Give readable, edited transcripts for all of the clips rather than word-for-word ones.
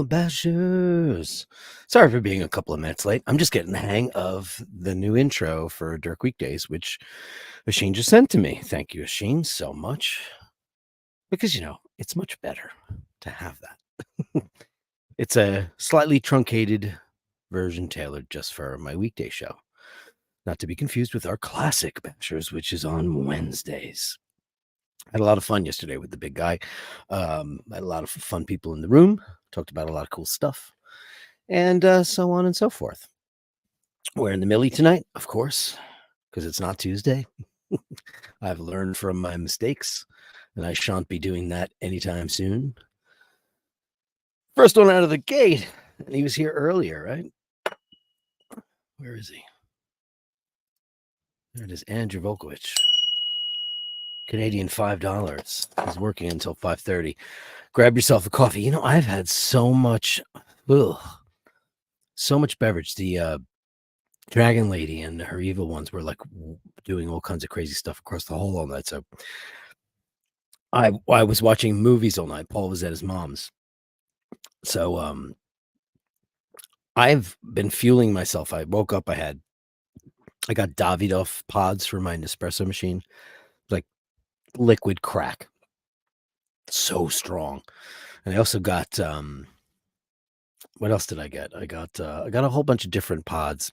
Bashers. Sorry for being a couple of minutes late. I'm just getting the hang of the new intro for Dirk Weekdays, which Asheen just sent to me. Thank you, Asheen, so much. Because, it's much better to have that. It's a slightly truncated version tailored just for my weekday show. Not to be confused with our classic Bashers, which is on Wednesdays. I had a lot of fun yesterday with the big guy. I had a lot of fun people in the room, talked about a lot of cool stuff, and so on and so forth. We're in the Millie tonight, of course, because it's not Tuesday. I've learned from my mistakes, and I shan't be doing that anytime soon. First one out of the gate, and he was here earlier, right? Where is he? There it is, Andrew Volkowicz. Canadian $5. He's working until 5:30. Grab yourself a coffee. I've had so much beverage. The Dragon Lady and her evil ones were like doing all kinds of crazy stuff across the hall all night. So I was watching movies all night. Paul was at his mom's. So I've been fueling myself. I woke up, I got Davidoff pods for my Nespresso machine. Like liquid crack. So strong. And I also got what else did I get? I got a whole bunch of different pods.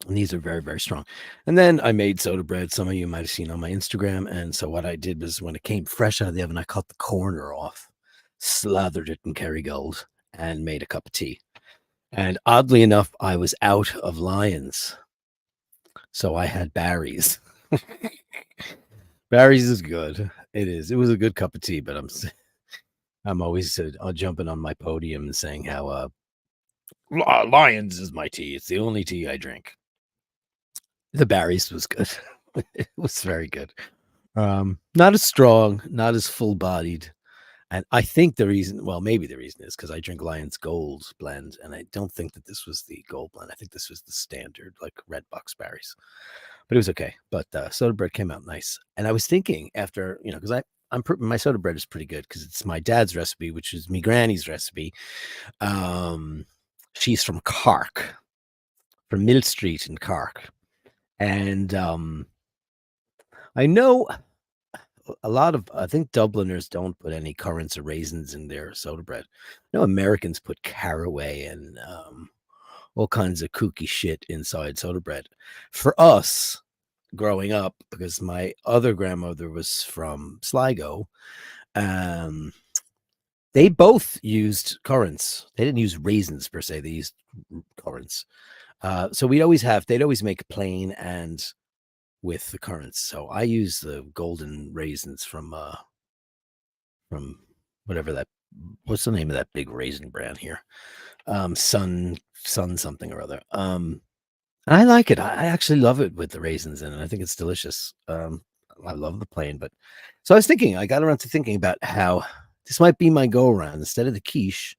And these are very, very strong. And then I made soda bread. Some of you might have seen on my Instagram. And so what I did was when it came fresh out of the oven, I cut the corner off, slathered it in Kerrygold, and made a cup of tea. And oddly enough, I was out of Lions. So I had Barry's. Barry's is good. It is. It was a good cup of tea, but I'm always jumping on my podium and saying how Lions is my tea. It's the only tea I drink. The Barry's was good. It was very good. Not as strong, not as full-bodied. And I think maybe the reason is because I drink Lion's Gold blend, and I don't think that this was the gold blend. I think this was the standard, like red box Barry's. But it was okay. But soda bread came out nice. And I was thinking after, because my soda bread is pretty good because it's my dad's recipe, which is me granny's recipe. She's from Cork, from Mill Street in Cork. And I know I think Dubliners don't put any currants or raisins in their soda bread. No, Americans put caraway and all kinds of kooky shit inside soda bread. For us, growing up, because my other grandmother was from Sligo, they both used currants. They didn't use raisins per se. They used currants. So they'd always make plain and with the currants. So I use the golden raisins from whatever what's the name of that big raisin brand here? Sun something or other. I like it. I actually love it with the raisins in it. I think it's delicious. I love the plain, but so I got around to thinking about how this might be my go around instead of the quiche.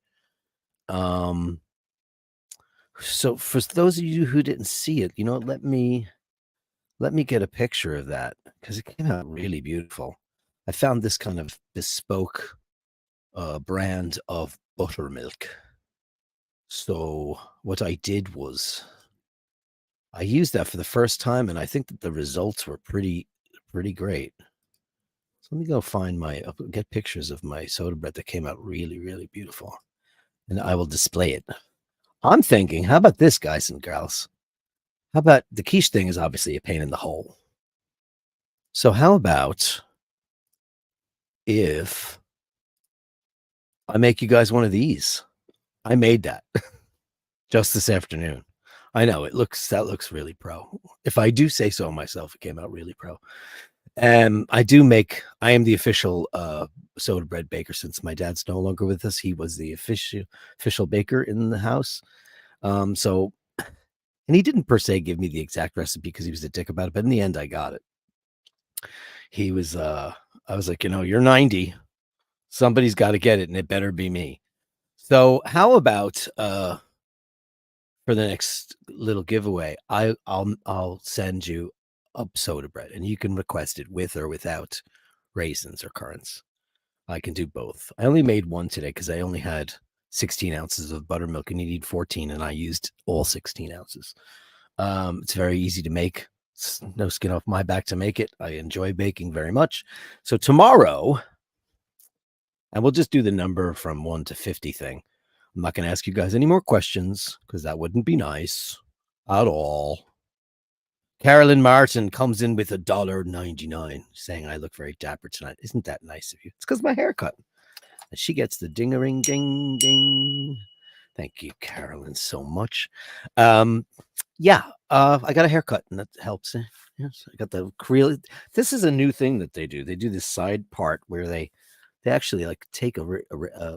So for those of you who didn't see it, let me get a picture of that because it came out really beautiful. I found this kind of bespoke brand of buttermilk. So what I did was I used that for the first time, and I think that the results were pretty great. So let me go get pictures of my soda bread that came out really, really beautiful, and I will display it. I'm thinking, how about this, guys and girls? How about the quiche thing is obviously a pain in the hole. So how about if I make you guys one of these? I made that just this afternoon. I know that looks really pro. If I do say so myself, it came out really pro. And I am the official soda bread baker since my dad's no longer with us. He was the official baker in the house. And he didn't per se give me the exact recipe because he was a dick about it, but in the end I got it. He was I was like, you're 90. Somebody's got to get it, and it better be me. So how about for the next little giveaway, I'll send you a soda bread, and you can request it with or without raisins or currants. I can do both. I only made one today because I only had 16 ounces of buttermilk and you need 14, and I used all 16 ounces. It's very easy to make. It's no skin off my back to make it. I enjoy baking very much. So tomorrow, and we'll just do the number from 1 to 50 thing. I'm not going to ask you guys any more questions because that wouldn't be nice at all. Carolyn Martin comes in with $1.99 saying I look very dapper tonight. Isn't that nice of you? It's because my haircut. And she gets the ding-a-ring, ding, ding. Thank you, Carolyn, so much. Yeah, I got a haircut, and that helps. Yes, I got the real. This is a new thing that they do. They do this side part where they actually like take an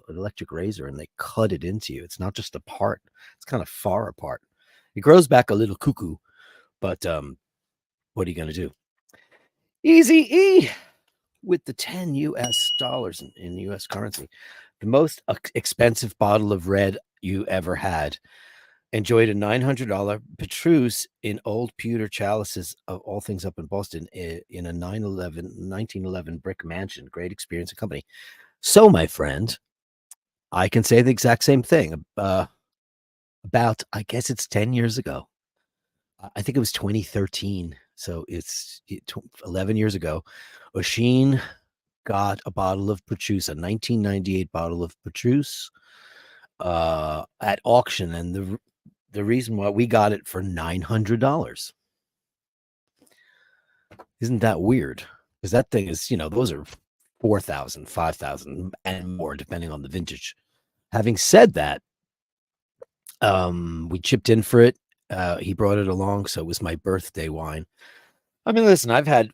electric razor and they cut it into you. It's not just a part; it's kind of far apart. It grows back a little cuckoo, but what are you gonna do? Easy E with the 10 US dollars in US currency. The most expensive bottle of red you ever had. Enjoyed a $900 Petrus in old pewter chalices of all things up in Boston in a 1911 brick mansion. Great experience and company. So, my friend, I can say the exact same thing. About, I guess it's 10 years ago. I think it was 2013. So it's 11 years ago. Oisin got a bottle of Petrus, a 1998 bottle of Petrus at auction. And the reason why we got it for $900. Isn't that weird? Because that thing is, those are 4,000, 5,000 and more, depending on the vintage. Having said that, we chipped in for it. He brought it along, so it was my birthday wine. I mean, listen, I've had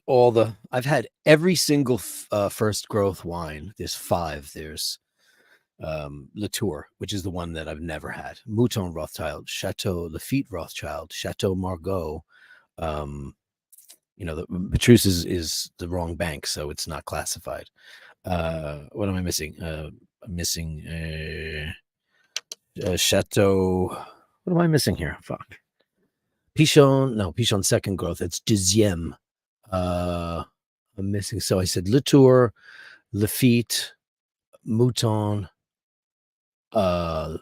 every single first growth wine. There's 5. There's Latour, which is the one that I've never had. Mouton Rothschild, Chateau Lafite Rothschild, Chateau Margaux. The Petrus is the wrong bank, so it's not classified. What am I missing? I'm missing Chateau. What am I missing here? Fuck. Pichon second growth. It's deuxième. I'm missing. So I said Latour, Lafite, Mouton, Lafite,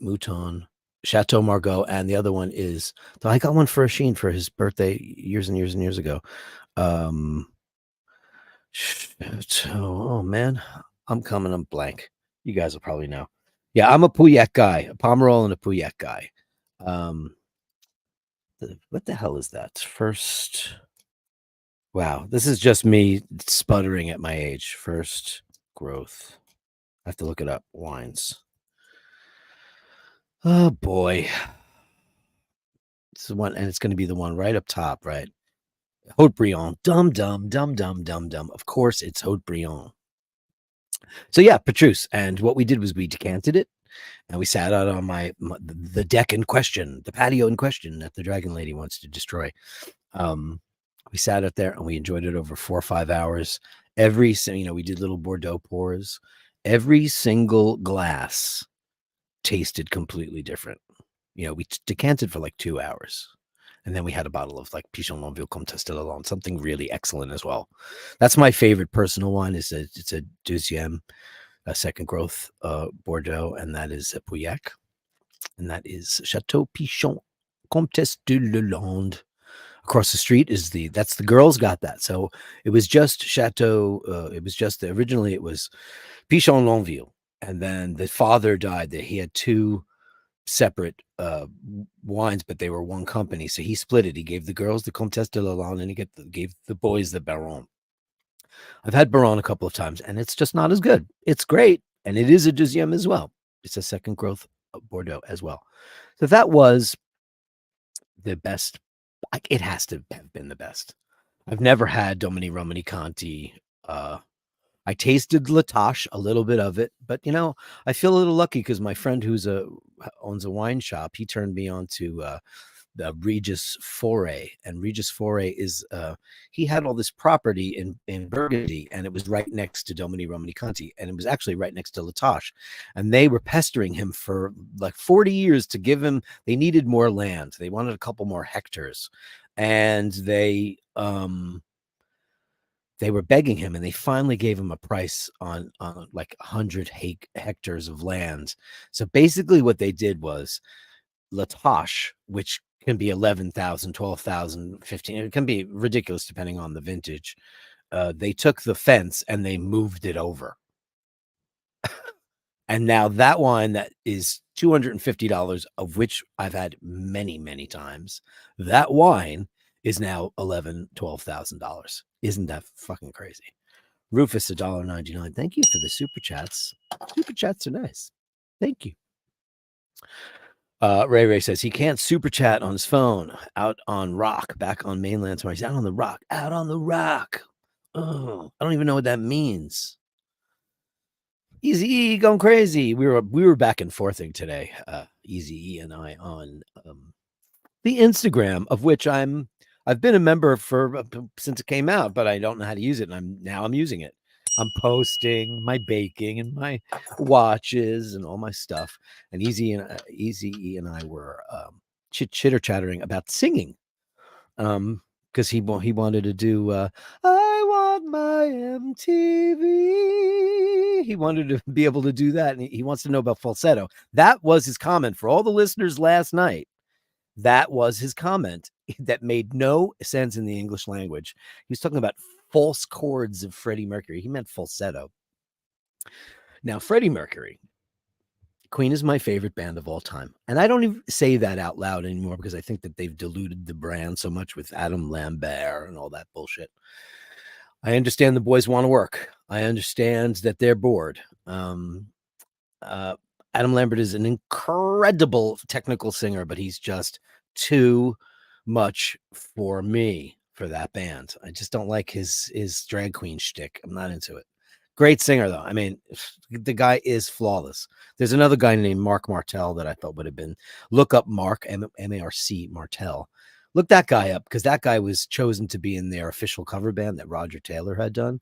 Mouton, Chateau Margaux, and the other one is. So I got one for Oisin for his birthday years and years and years ago. Oh man, I'm blank. You guys will probably know. Yeah, I'm a Pauillac guy, a Pomerol and a Pauillac guy. What the hell is that? First. Wow, this is just me sputtering at my age. First growth. I have to look it up. Wines. Oh boy. This is one, and it's going to be the one right up top, right? Haut-Brion. Dum. Of course, it's Haut-Brion. So yeah, Petrus. And what we did was we decanted it, and we sat out on the deck in question, the patio in question that the Dragon Lady wants to destroy. We sat out there and we enjoyed it over 4 or 5 hours. We did little Bordeaux pours. Every single glass tasted completely different. We decanted for like 2 hours. And then we had a bottle of like Pichon Longueville Comtesse de Lalande, something really excellent as well. That's my favorite personal one. It's a deuxième, a second growth Bordeaux, and that is a Pauillac. And that is Chateau Pichon Comtesse de Lalande. Across the street is that's the girls got that. So it was just Chateau. Originally it was Pichon Longueville, and then the father died. He had 2 separate wines, but they were one company. So he split it. He gave the girls the Comtesse de Lalande, and he gave the boys the Baron. I've had Baron a couple of times, and it's just not as good. It's great, and it is a deuxième as well. It's a second growth Bordeaux as well. So that was the best. It has to have been the best. I've never had Domini Romani Conti. I tasted La Tâche, a little bit of it, but I feel a little lucky because my friend owns a wine shop, he turned me on to the Regis Foray, and Regis Foray is he had all this property in Burgundy, and it was right next to Domini Romani Conti, and it was actually right next to La Tâche, and they were pestering him for like 40 years to give him. They needed more land. They wanted a couple more hectares, and they they were begging him, and they finally gave him a price on like 100 hectares of land. So basically what they did was Latosh, which can be 11,000, 12,000, 15. It can be ridiculous depending on the vintage. They took the fence and they moved it over. And now that wine that is $250, of which I've had many, many times, that wine is now $11,000, $12,000. Isn't that fucking crazy? Rufus, $1.99. Thank you for the super chats. Super chats are nice. Thank you. Ray says he can't super chat on his phone. Out on rock, back on mainland tomorrow. He's out on the rock. Out on the rock. Oh, I don't even know what that means. Easy E going crazy. We were back and forthing today. Easy E and I on the Instagram, of which I've been a member for since it came out, but I don't know how to use it, and I'm using it. I'm posting my baking and my watches and all my stuff. And Easy E and I were chitter chattering about singing. Because he wanted to do I want my MTV. He wanted to be able to do that, and he wants to know about falsetto. That was his comment for all the listeners last night. That was his comment that made no sense in the English language. He was talking about false chords of Freddie Mercury. He meant falsetto. Now, Freddie Mercury, Queen is my favorite band of all time. And I don't even say that out loud anymore because I think that they've diluted the brand so much with Adam Lambert and all that bullshit. I understand the boys want to work. I understand that they're bored. Adam Lambert is an incredible technical singer, but he's just too much for me for that band. I just don't like his drag queen shtick. I'm not into it. Great singer, though. I mean, the guy is flawless. There's another guy named Mark Martel that I thought would have been. Look up Mark, M-A-R-C, Martel. Look that guy up, because that guy was chosen to be in their official cover band that Roger Taylor had done.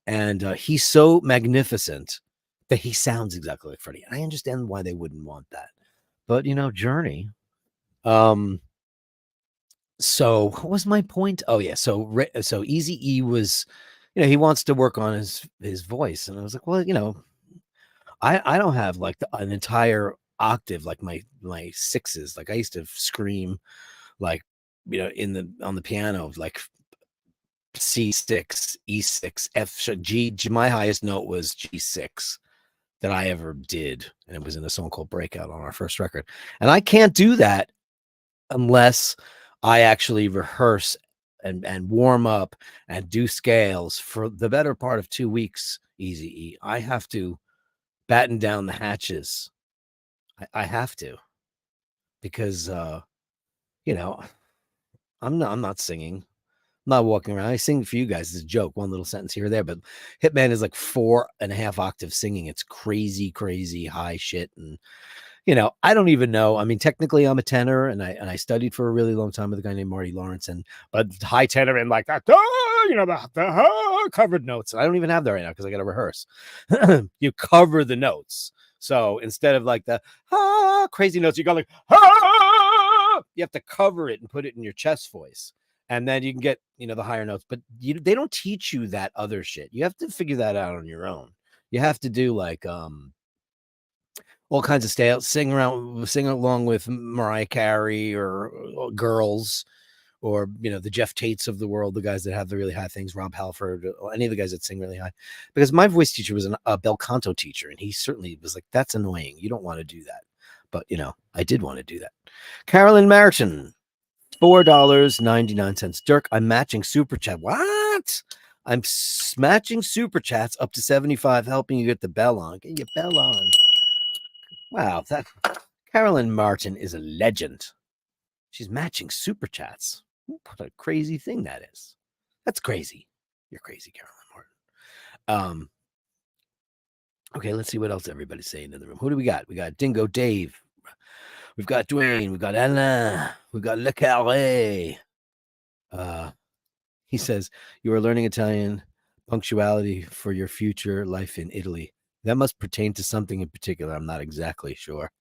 And he's so magnificent that he sounds exactly like Freddie. I understand why they wouldn't want that. But, Journey. So what was my point? Oh, yeah. So Eazy-E was, he wants to work on his voice. And I was like, well, I don't have like an entire octave, like my sixes. Like I used to scream like, on the piano, like C6, E6, F, G. My highest note was G6 that I ever did. And it was in a song called Breakout on our first record. And I can't do that unless I actually rehearse and warm up and do scales for the better part of 2 weeks. Easy. I have to batten down the hatches. I have to, because I'm not singing. I'm not walking around. I sing for you guys as a joke, one little sentence here or there, but Hitman is like 4.5 octaves singing. It's crazy, crazy high shit. And I don't even know. I mean, technically I'm a tenor, and I studied for a really long time with a guy named Marty Lawrence, but high tenor and like that, the covered notes. I don't even have that right now because I got to rehearse. You cover the notes. So instead of like the crazy notes, you go like, you have to cover it and put it in your chest voice. And then you can get, the higher notes, but they don't teach you that other shit. You have to figure that out on your own. You have to do like, all kinds of styles, sing along with Mariah Carey or girls, or the Jeff Tates of the world, the guys that have the really high things, Rob Halford, or any of the guys that sing really high. Because my voice teacher was a bel canto teacher, and he certainly was like, that's annoying. You don't want to do that. But I did want to do that. Carolyn Martin, $4.99. Dirk, I'm matching super chat. What? I'm matching super chats up to 75, helping you get the bell on. Get your bell on. Wow, that Carolyn Martin is a legend. She's matching super chats. What a crazy thing that is. That's crazy. You're crazy, Carolyn Martin. Okay, let's see what else everybody's saying in the room. Who do we got? We got Dingo Dave. We've got Dwayne. We've got Alain. We've got Le Carré. He says, you are learning Italian punctuality for your future life in Italy. That must pertain to something in particular. I'm not exactly sure.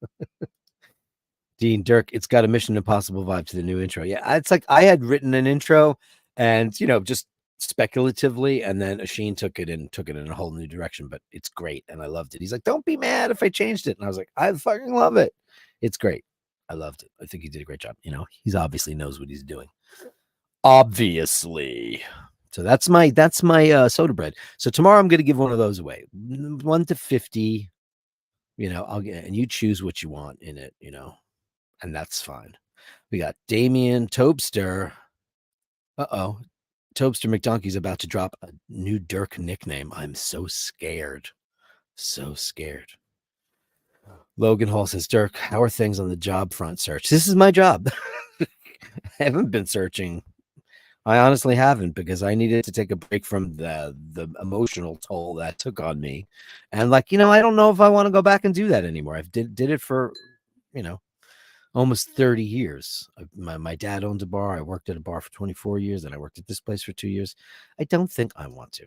Dean, Dirk, it's got a Mission Impossible vibe to the new intro. Yeah, it's like I had written an intro and, just speculatively, and then Asheen took it in a whole new direction. But it's great, and I loved it. He's like, "Don't be mad if I changed it," and I was like, "I fucking love it. It's great. I loved it. I think he did a great job. He's obviously knows what he's doing. Obviously." So that's my soda bread. So tomorrow I'm going to give one of those away, 1 to 50. I'll get, and you choose what you want in it. And that's fine. We got Damien Tobster. Tobster McDonkey's about to drop a new Dirk nickname. I'm so scared. So scared. Logan Hall says, Dirk, how are things on the job front search? This is my job. I haven't been searching. I honestly haven't, because I needed to take a break from the emotional toll that took on me. And I don't know if I want to go back and do that anymore. I've did it for, almost 30 years. My dad owned a bar. I worked at a bar for 24 years, and I worked at this place for 2 years. I don't think I want to.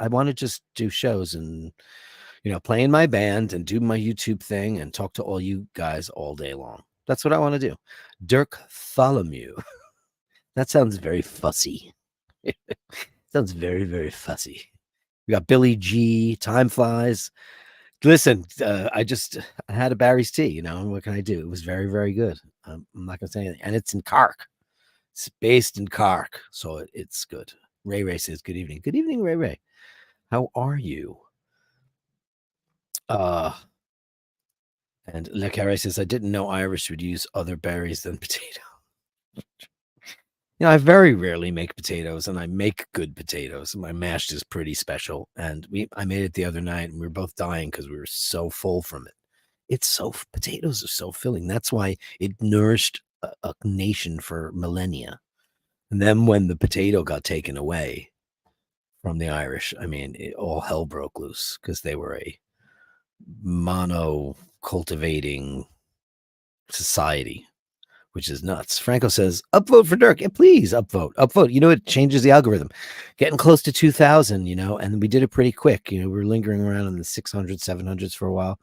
I want to just do shows and, play in my band and do my YouTube thing and talk to all you guys all day long. That's what I want to do. Dirk Tholomew. That sounds very fussy. Sounds very, very fussy. We got Billy G. Time flies. Listen, I had a Barry's tea. What can I do? It was very, very good. I'm not gonna say anything, and it's in Cork. It's based in Cork, so it's good. Ray Ray says, "Good evening, good evening, Ray Ray. How are you?" And Le Carre says, "I didn't know Irish would use other berries than potato." I very rarely make potatoes, and I make good potatoes. My mash is pretty special, and I made it the other night, and we were both dying because we were so full from it. Potatoes are so filling. That's why it nourished a nation for millennia. And then when the potato got taken away from the Irish, all hell broke loose, because they were a mono cultivating society, which is nuts. Franco says, upvote for Dirk. Yeah, please upvote. It changes the algorithm. Getting close to 2,000, and we did it pretty quick. We were lingering around in the 600s, 700s for a while,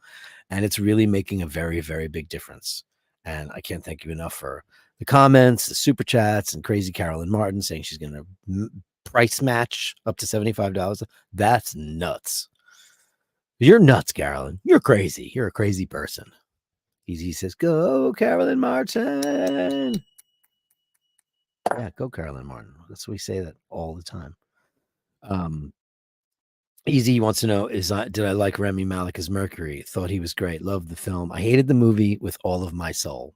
and it's really making a very, very big difference. And I can't thank you enough for the comments, the super chats, and crazy Carolyn Martin saying she's going to price match up to $75. That's nuts. You're nuts, Carolyn. You're crazy. You're a crazy person. Easy says, go, Carolyn Martin. Yeah, go, Carolyn Martin. That's what we say that all the time. Easy wants to know, did I like Rami Malek as Mercury? Thought he was great. Loved the film. I hated the movie with all of my soul.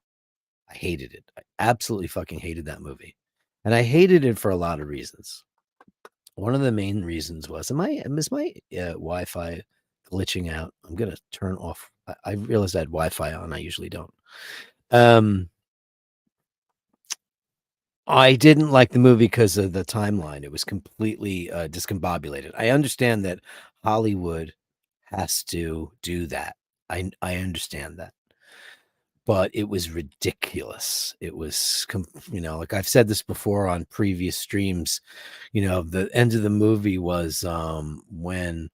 I hated it. I absolutely fucking hated that movie. And I hated it for a lot of reasons. One of the main reasons was, is my Wi-Fi glitching out? I'm going to turn off. I realized I had Wi-Fi on. I usually don't. I didn't like the movie because of the timeline. It was completely discombobulated. I understand that Hollywood has to do that. I understand that. But it was ridiculous. It was, like I've said this before on previous streams, the end of the movie was when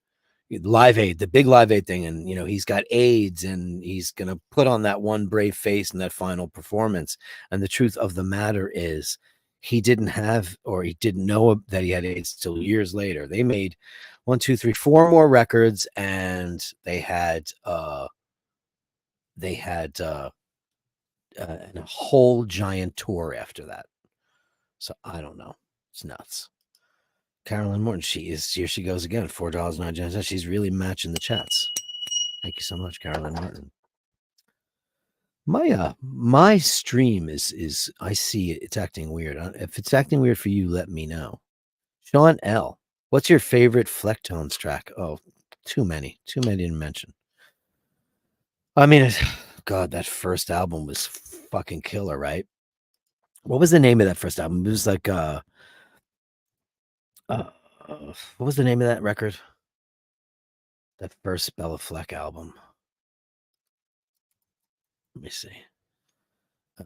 Live Aid, the big Live Aid thing, and he's got AIDS, and he's gonna put on that one brave face in that final performance. And the truth of the matter is, he didn't know that he had AIDS till years later. They made 1, 2, 3, 4 more records, and they had a whole giant tour after that. So I don't know. It's nuts. Carolyn Morton, here she goes again. $4.99. She's really matching the chats. Thank you so much, Carolyn Morton. My stream is I see it's acting weird. If it's acting weird for you, let me know. Sean L, what's your favorite Flecktones track? Oh, too many to mention. God, that first album was fucking killer, right? What was the name of that first album? It was like what was the name of that record? That first Bella Fleck album. Let me see.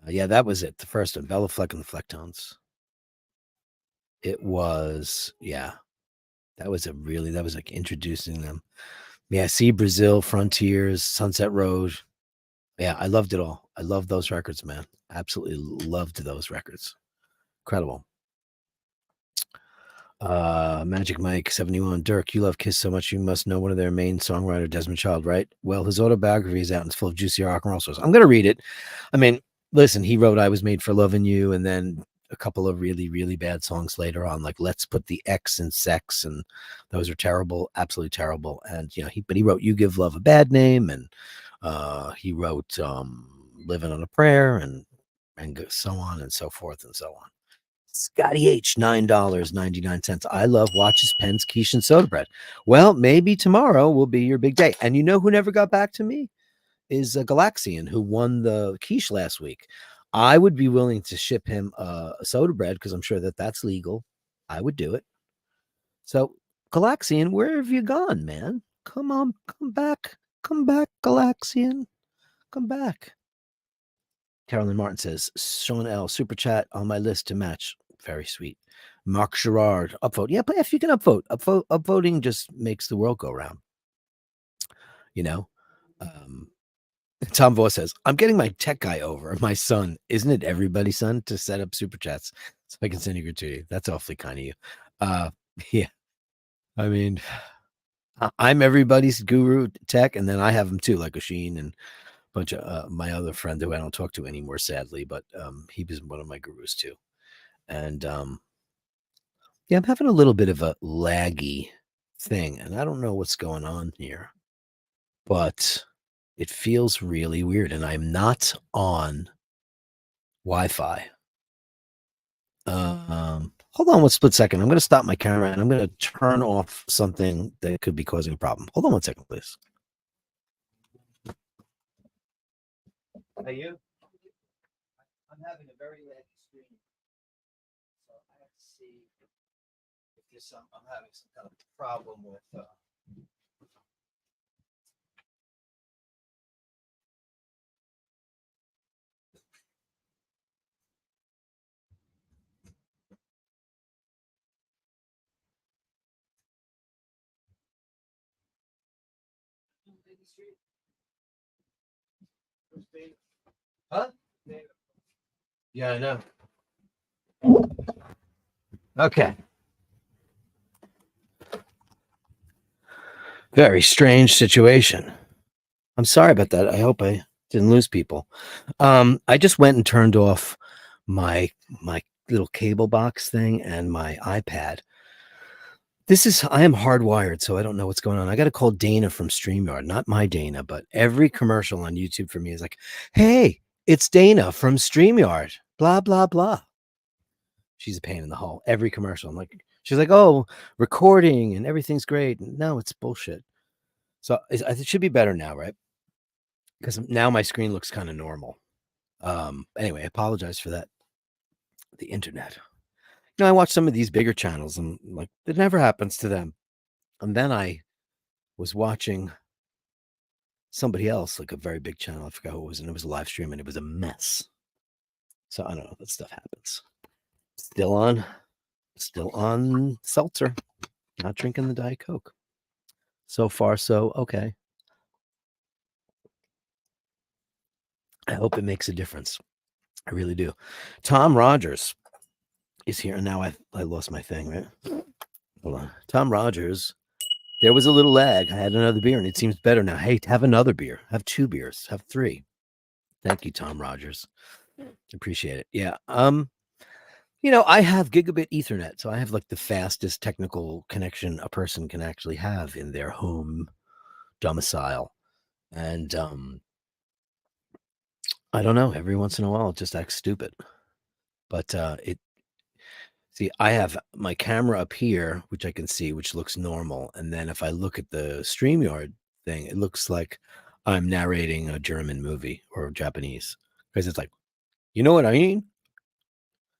Yeah, that was it. The first one, Bella Fleck and the Flecktones. It was, yeah. That was like introducing them. Yeah, See Brazil, Frontiers, Sunset Road. Yeah, I loved it all. I loved those records, man. Absolutely loved those records. Incredible. Magic Mike 71. Dirk, you love Kiss so much you must know one of their main songwriter, Desmond Child, right? Well, his autobiography is out and it's full of juicy rock and roll stories. I'm gonna read it. I mean, listen, he wrote I Was Made for Loving You, and then a couple of really, really bad songs later on, like Let's Put the X in Sex, and those are terrible, absolutely terrible. And but he wrote You Give Love a Bad Name, and he wrote Living on a Prayer, and so on and so forth and so on. Scotty H, $9.99. I love watches, pens, quiche, and soda bread. Well, maybe tomorrow will be your big day. And you know who never got back to me is Galaxian, who won the quiche last week. I would be willing to ship him a soda bread because I'm sure that that's legal. I would do it. So, Galaxian, where have you gone, man? Come on, come back, Galaxian, come back. Carolyn Martin says, Sean L, super chat on my list to match. Very sweet. Mark Gerard, upvote. Yeah, but if you can upvote, upvoting just makes the world go round. Tom Voss says, I'm getting my tech guy over, my son. Isn't it everybody's son to set up super chats so I can send you to you? That's awfully kind of you. Yeah. I mean, I'm everybody's guru tech, and then I have them too, like Oisin and a bunch of my other friend who I don't talk to anymore, sadly, but he was one of my gurus too. And yeah, I'm having a little bit of a laggy thing, and I don't know what's going on here, but it feels really weird, and I'm not on Wi-Fi. Hold on one split second. I'm going to stop my camera, and I'm going to turn off something that could be causing a problem. Hold on one second, please. Hey, you? I'm having a very laggy screen, so I have to see if there's I'm having some kind of problem with. Huh? Yeah, I know. Okay. Very strange situation. I'm sorry about that. I hope I didn't lose people. I just went and turned off my little cable box thing and my iPad. I am hardwired, so I don't know what's going on. I got to call Dana from StreamYard, not my Dana, but every commercial on YouTube for me is like, hey, it's Dana from StreamYard, blah, blah, blah. She's a pain in the hole. Every commercial. I'm like, she's like, oh, recording and everything's great. No, it's bullshit. So it should be better now, right? Because now my screen looks kind of normal. Anyway, I apologize for that. The internet. I watch some of these bigger channels and like it never happens to them. And then I was watching somebody else, like a very big channel. I forgot who it was, and it was a live stream, and it was a mess. So I don't know. That stuff happens. Still on seltzer. Not drinking the Diet Coke. So far, so okay. I hope it makes a difference. I really do. Tom Rogers is here, and now I lost my thing, right? Hold on. Tom Rogers. There was a little lag. I had another beer, and it seems better now. Hey, have another beer. Have 2 beers. Have 3. Thank you, Tom Rogers. Appreciate it. Yeah. I have gigabit Ethernet, so I have like the fastest technical connection a person can actually have in their home domicile. And I don't know, every once in a while it just acts stupid. But I have my camera up here, which I can see, which looks normal. And then if I look at the StreamYard thing, it looks like I'm narrating a German movie or Japanese. Because it's like, you know what I mean?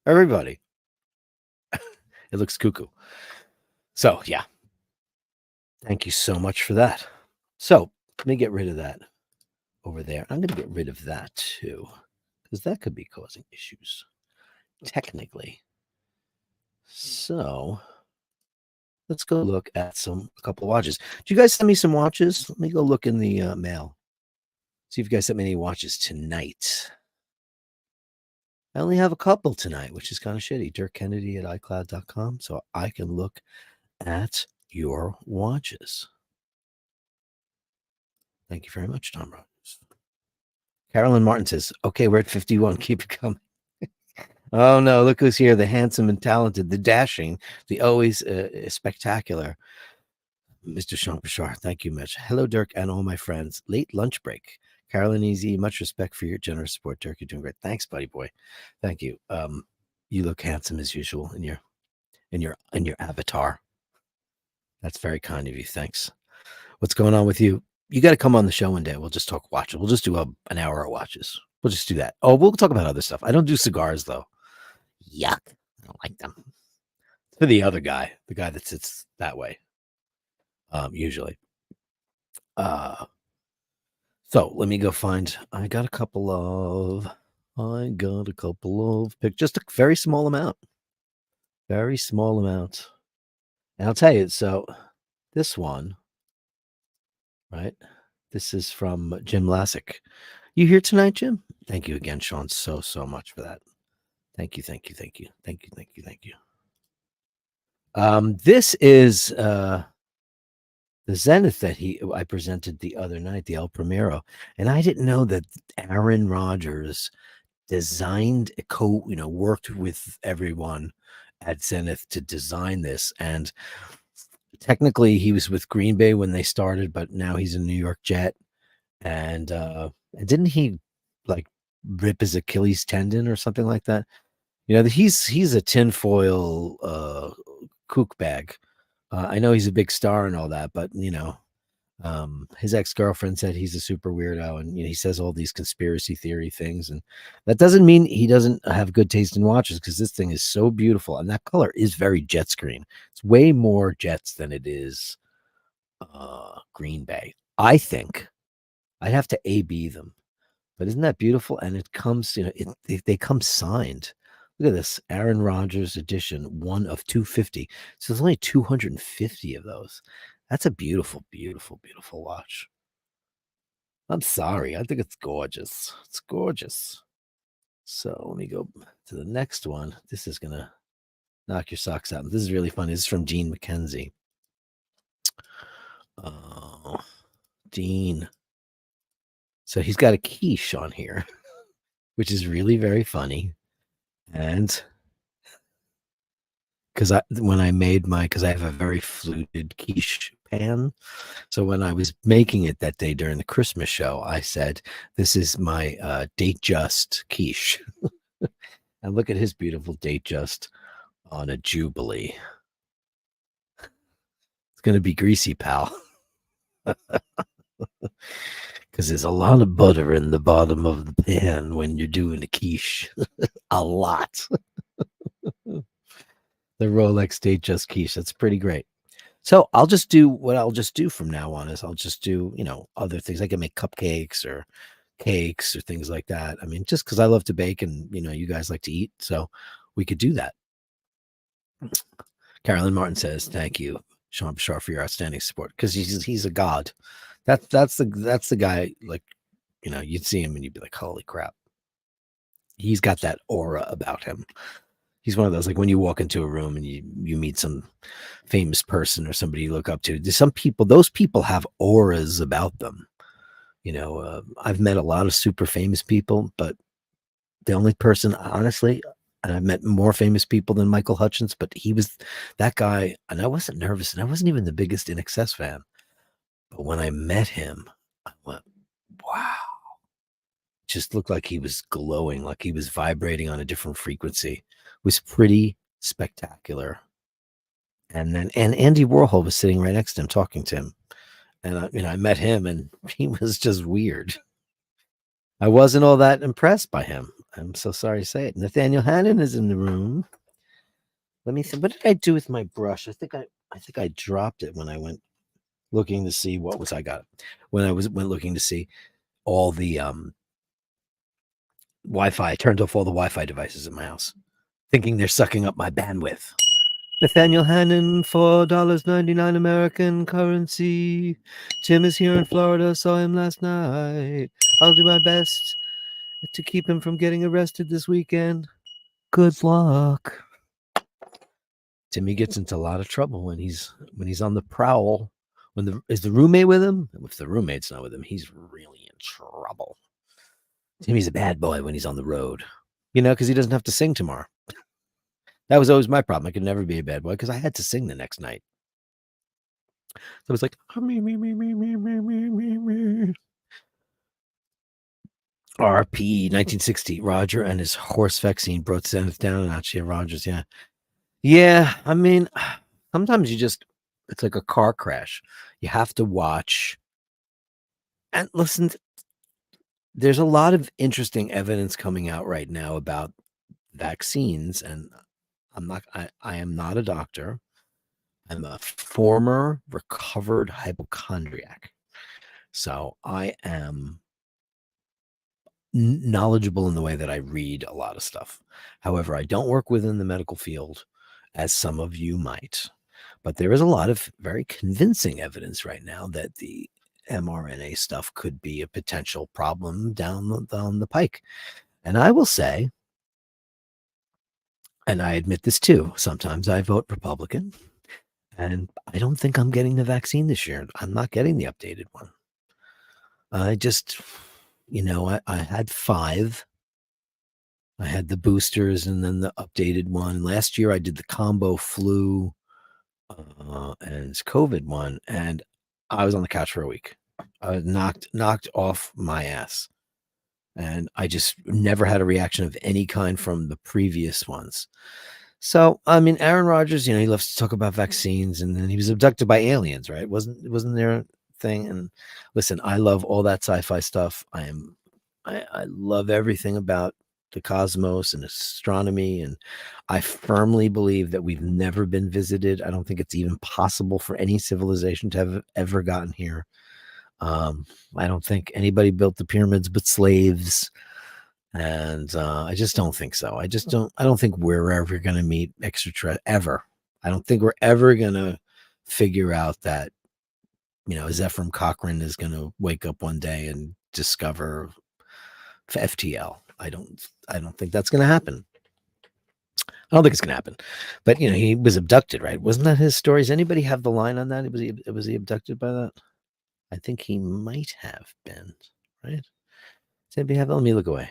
Everybody. It looks cuckoo. So, yeah. Thank you so much for that. So, let me get rid of that over there. I'm going to get rid of that too, because that could be causing issues technically. So, let's go look at a couple of watches. Do you guys send me some watches? Let me go look in the mail. See if you guys sent me any watches tonight. I only have a couple tonight, which is kind of shitty. Dirk Kennedy at iCloud.com, so I can look at your watches. Thank you very much, Tom Rogers. Carolyn Martin says, okay, we're at 51. Keep it coming. Oh, no, look who's here. The handsome and talented, the dashing, the always spectacular Mr. Sean Bashar. Thank you, Mitch. Hello, Dirk, and all my friends. Late lunch break. Carolyn Easy, much respect for your generous support, Dirk. You're doing great. Thanks, buddy boy. Thank you. You look handsome as usual in your avatar. That's very kind of you. Thanks. What's going on with you? You got to come on the show one day. We'll just talk watches. We'll just do an hour of watches. We'll just do that. Oh, we'll talk about other stuff. I don't do cigars though. Yuck. I don't like them. For the other guy, the guy that sits that way. Usually. So let me go find. I got a couple of just a very small amount. Very small amount. And I'll tell you, so this one, right? This is from Jim Lassick. You here tonight, Jim? Thank you again, Sean, so much for that. Thank you. This is the Zenith that I presented the other night, the El Primero, and I didn't know that Aaron Rodgers designed worked with everyone at Zenith to design this. And technically he was with Green Bay when they started, but now he's a New York Jet. And didn't he like rip his Achilles tendon or something like that? He's a tinfoil kook bag. I know he's a big star and all that, but his ex-girlfriend said he's a super weirdo, and he says all these conspiracy theory things, and that doesn't mean he doesn't have good taste in watches, because this thing is so beautiful, and that color is very jet screen. It's way more Jets than it is Green Bay. I think I'd have to A-B them, but isn't that beautiful? And it comes, they come signed. Look at this, Aaron Rodgers edition, 1 of 250. So there's only 250 of those. That's a beautiful, beautiful, beautiful watch. I'm sorry. I think it's gorgeous. It's gorgeous. So let me go to the next one. This is going to knock your socks out. This is really funny. This is from Dean McKenzie. Oh, Dean. So he's got a quiche on here, which is really very funny. And because I have a very fluted quiche pan. So when I was making it that day during the Christmas show, I said, this is my date just quiche. And look at his beautiful date just on a Jubilee. It's going to be greasy, pal. Because there's a lot of butter in the bottom of the pan when you're doing a quiche. A lot. The Rolex date just quiche. That's pretty great. So I'll just do from now on is I'll just do, other things. I can make cupcakes or cakes or things like that. I mean, just because I love to bake and, you guys like to eat. So we could do that. Carolyn Martin says, thank you, Sean Bashar, for your outstanding support. Because he's a god. That's the guy, like, you'd see him and you'd be like, holy crap. He's got that aura about him. He's one of those, like when you walk into a room and you meet some famous person or somebody you look up to. Those people have auras about them. I've met a lot of super famous people, but the only person, honestly, and I've met more famous people than Michael Hutchins, but he was that guy, and I wasn't nervous, and I wasn't even the biggest InXS fan. But when I met him, I went, wow. Just looked like he was glowing, like he was vibrating on a different frequency. It was pretty spectacular. And Andy Warhol was sitting right next to him, talking to him. And I met him, and he was just weird. I wasn't all that impressed by him. I'm so sorry to say it. Nathaniel Hannon is in the room. Let me think. What did I do with my brush? I think I dropped it when I went looking to see I got when I went looking to see all the Wi-Fi. I turned off all the Wi-Fi devices in my house, thinking they're sucking up my bandwidth. Nathaniel Hannon, $4.99 American currency. Tim is here in Florida. Saw him last night. I'll do my best to keep him from getting arrested this weekend. Good luck. Timmy gets into a lot of trouble when he's on the prowl. Is the roommate with him? If the roommate's not with him, he's really in trouble. Timmy's a bad boy when he's on the road, because he doesn't have to sing tomorrow. That was always my problem. I could never be a bad boy because I had to sing the next night. So it was like, me. RP 1960. Roger and his horse vaccine brought Zenith down a notch. Yeah, Rogers. Yeah. Yeah. I mean, sometimes it's like a car crash. You have to watch and listen. There's a lot of interesting evidence coming out right now about vaccines. And I am not a doctor. I'm a former recovered hypochondriac. So I am knowledgeable in the way that I read a lot of stuff. However, I don't work within the medical field as some of you might. But there is a lot of very convincing evidence right now that the mRNA stuff could be a potential problem down the pike. And I will say, and I admit this too, sometimes I vote Republican, and I don't think I'm getting the vaccine this year. I'm not getting the updated one. I just, I had 5. I had the boosters and then the updated one. Last year I did the combo flu and COVID one, and I was on the couch for a week. I was knocked off my ass. And I just never had a reaction of any kind from the previous ones. So, I mean, Aaron Rodgers, he loves to talk about vaccines, and then he was abducted by aliens, right? Wasn't there a thing? And listen, I love all that sci-fi stuff. I love everything about the cosmos and astronomy, and I firmly believe that we've never been visited. I don't think it's even possible for any civilization to have ever gotten here. I don't think anybody built the pyramids but slaves. And I just don't think so. I don't think we're ever going to meet ever. I don't think we're ever going to figure out that, Zephram Cochrane is going to wake up one day and discover FTL. I don't think that's going to happen. I don't think it's going to happen. But, he was abducted, right? Wasn't that his story? Does anybody have the line on that? Was he abducted by that? I think he might have been, right? Does anybody have that? Let me look away.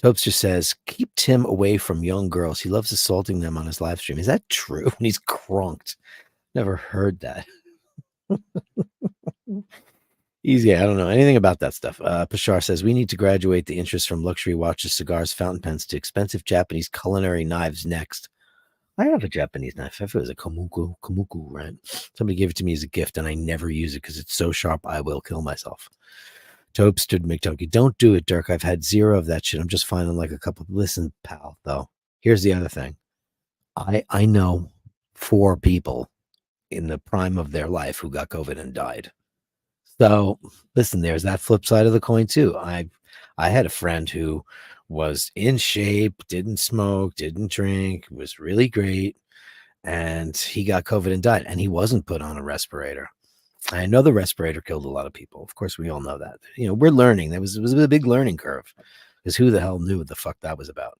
Topster says, keep Tim away from young girls. He loves assaulting them on his live stream. Is that true? He's crunked. Never heard that. Easy. I don't know anything about that stuff. Pashar says, we need to graduate the interest from luxury watches, cigars, fountain pens to expensive Japanese culinary knives next. I have a Japanese knife. I thought it was a kamuku, right? Somebody gave it to me as a gift, and I never use it because it's so sharp I will kill myself. Tope stood McTunky. Don't do it, Dirk. I've had 0 of that shit. I'm just finding like a couple. Listen, pal, though. Here's the other thing. I know 4 people in the prime of their life who got COVID and died. So listen, there's that flip side of the coin too. I had a friend who was in shape, didn't smoke, didn't drink, was really great, and he got COVID and died, and he wasn't put on a respirator. I know the respirator killed a lot of people. Of course, we all know that. We're learning. It was a big learning curve, because who the hell knew what the fuck that was about?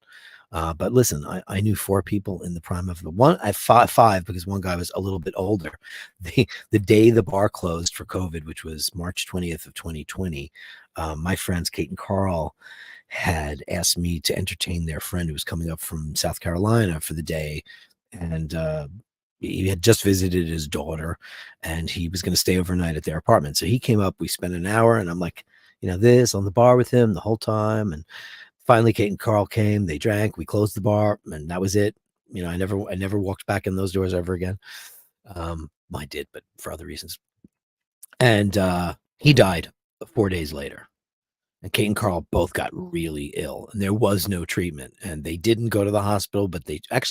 But listen, I knew 4 people in the prime of the one. I five because one guy was a little bit older. The day the bar closed for COVID, which was March 20th of 2020, my friends Kate and Carl had asked me to entertain their friend who was coming up from South Carolina for the day, and he had just visited his daughter, and he was going to stay overnight at their apartment. So he came up. We spent an hour, and I'm like, this on the bar with him the whole time, and finally, Kate and Carl came. They drank. We closed the bar, and that was it. I never walked back in those doors ever again. I did, but for other reasons. And he died 4 days later. And Kate and Carl both got really ill, and there was no treatment. And they didn't go to the hospital, but